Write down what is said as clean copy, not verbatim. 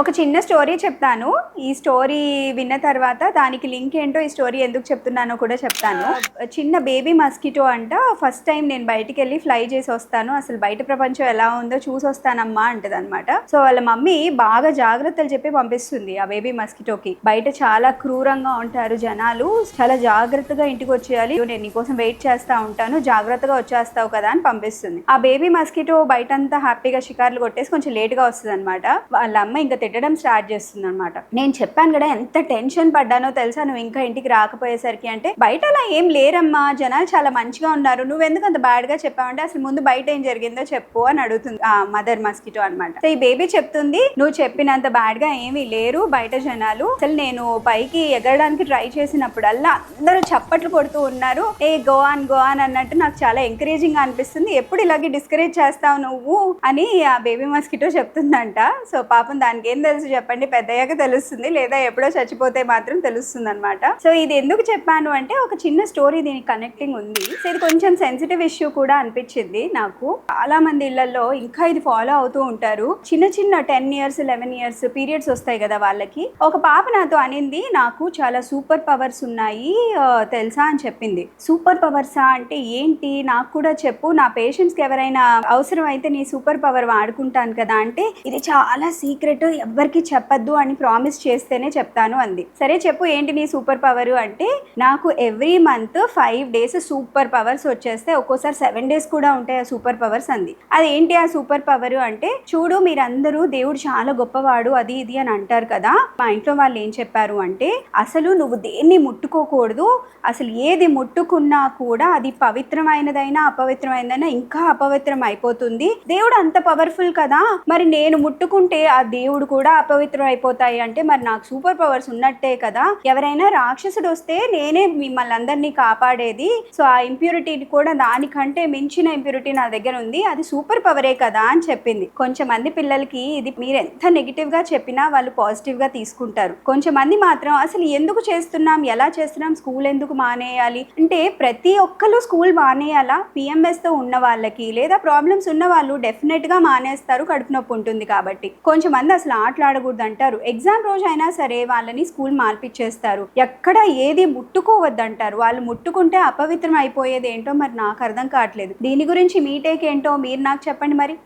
ఒక చిన్న స్టోరీ చెప్తాను. ఈ స్టోరీ విన్న తర్వాత దానికి లింక్ ఏంటో, ఈ స్టోరీ ఎందుకు చెప్తున్నానో కూడా చెప్తాను. చిన్న బేబీ మస్కిటో అంట ఫస్ట్ టైం నేను బయటికెళ్ళి ఫ్లై చేసి వస్తాను, అసలు బయట ప్రపంచం ఎలా ఉందో చూసొస్తానమ్మా అంటదనమాట. సో వాళ్ళ మమ్మీ బాగా జాగ్రత్తలు చెప్పి పంపిస్తుంది ఆ బేబీ మస్కిటోకి. బయట చాలా క్రూరంగా ఉంటారు జనాలు, చాలా జాగ్రత్తగా ఇంటికి వచ్చేయాలి, నేను నీకోసం వెయిట్ చేస్తా ఉంటాను, జాగ్రత్తగా వచ్చేస్తావు కదా అని పంపిస్తుంది. ఆ బేబీ మస్కిటో బయటంతా హ్యాపీగా షికార్లు కొట్టేసి కొంచెం లేట్ గా వస్తుంది అనమాట. వాళ్ళ అమ్మ ఇంకా తిట్టడం స్టార్ట్ చేస్తుంది అనమాట. నేను చెప్పాను కదా ఎంత టెన్షన్ పడ్డానో తెలుసా నువ్వు ఇంకా ఇంటికి రాకపోయేసరికి అంటే. బయట అలా ఏం లేరమ్మా, జనాలు చాలా మంచిగా ఉన్నారు, నువ్వెందుకు అంత బ్యాడ్ గా చెప్పావంటే అసలు ముందు బయట ఏం జరిగిందో చెప్పు అని అడుగుతుంది ఆ మదర్ మస్కిటో అనమాట. సో ఈ బేబీ చెప్తుంది, నువ్వు చెప్పినంత బ్యాడ్ గా ఏమీ లేరు బయట జనాలు, అసలు నేను పైకి ఎగరడానికి ట్రై చేసినప్పుడల్లా అందరూ చప్పట్లు కొడుతూ ఉన్నారు, ఏ గో ఆన్ అన్నట్టు నాకు చాలా ఎంకరేజింగ్ గా అనిపిస్తుంది, ఎప్పుడు ఇలాగే డిస్కరేజ్ చేస్తావు నువ్వు అని ఆ బేబీ మస్కిటో చెప్తుందంట. సో పాపం దానికి ఏం తెలుసు చెప్పండి, పెద్దయ్యాక తెలుస్తుంది, లేదా ఎప్పుడో చచ్చిపోతే మాత్రం తెలుస్తుంది అనమాట. సో ఇది ఎందుకు చెప్పాను అంటే ఒక చిన్న స్టోరీ దీనికి కనెక్టింగ్ ఉంది. సో ఇది కొంచెం సెన్సిటివ్ ఇష్యూ కూడా అనిపించింది నాకు. చాలా మంది ఇళ్లలో ఇంకా ఇది ఫాలో అవుతూ ఉంటారు. చిన్న 10 years 11 years పీరియడ్స్ వస్తాయి కదా వాళ్ళకి. ఒక పాప నాతో అనింది, నాకు చాలా సూపర్ పవర్స్ ఉన్నాయి తెలుసా అని చెప్పింది. సూపర్ పవర్సా అంటే ఏంటి, నాకు కూడా చెప్పు, నా పేషెంట్స్కి ఎవరైనా అవసరం అయితే నీ సూపర్ పవర్ వాడుకుంటాను కదా అంటే, ఇది చాలా సీక్రెట్, ఎవ్వరికి చెప్పద్దు అని ప్రామిస్ చేస్తేనే చెప్తాను అంది. సరే చెప్పు ఏంటి నీ సూపర్ పవర్ అంటే, నాకు every month 5 days super powers వచ్చేస్తే ఒక్కోసారి 7 days కూడా ఉంటాయి ఆ సూపర్ పవర్స్ అంది. అది ఏంటి ఆ సూపర్ పవర్ అంటే, చూడు మీరందరూ దేవుడు చాలా గొప్పవాడు అది ఇది అని అంటారు కదా, మా ఇంట్లో వాళ్ళు ఏం చెప్పారు అంటే, అసలు నువ్వు దేన్ని ముట్టుకోకూడదు, అసలు ఏది ముట్టుకున్నా కూడా అది పవిత్రమైనదైనా అపవిత్రమైనదైనా ఇంకా అపవిత్రం అయిపోతుంది, దేవుడు అంత పవర్ఫుల్ కదా, మరి నేను ముట్టుకుంటే ఆ దేవుడు కూడా అపవిత్రం అయిపోతాయి అంటే మరి నాకు సూపర్ పవర్స్ ఉన్నట్టే కదా, ఎవరైనా రాక్షసుడు వస్తే నేనే మిమ్మల్ని అందరినీ కాపాడేది, సో ఆ ఇంప్యూరిటీని కూడా దానికంటే మించిన ఇంప్యూరిటీ నా దగ్గర ఉంది, అది సూపర్ పవరే కదా అని చెప్పింది. కొంచెం మంది పిల్లలకి ఇది మీరు ఎంత నెగిటివ్ గా చెప్పినా వాళ్ళు పాజిటివ్ గా తీసుకుంటారు. కొంచెం మంది మాత్రం అసలు ఎందుకు చేస్తున్నాం, ఎలా చేస్తున్నాం, స్కూల్ ఎందుకు మానేయాలి అంటే, ప్రతి ఒక్కరు స్కూల్ మానేయాలా, పిఎంఎస్ తో ఉన్న వాళ్ళకి లేదా ప్రాబ్లమ్స్ ఉన్న వాళ్ళు డెఫినెట్ గా మానేస్తారు, కడుపు నొప్పి ఉంటుంది కాబట్టి. కొంచెం మంది అసలు ఆటలాడకూడదు అంటారు, ఎగ్జామ్ రోజు అయినా సరే వాళ్ళని స్కూల్ మార్పిచ్చేస్తారు, ఎక్కడ ఏది ముట్టుకోవద్దంటారు, వాళ్ళు ముట్టుకుంటే అపవిత్రం అయిపోయేది ఏంటో మరి నాకు అర్థం కావట్లేదు. దీని గురించి మీ టేక్ ఏంటో మీరు నాకు చెప్పండి మరి.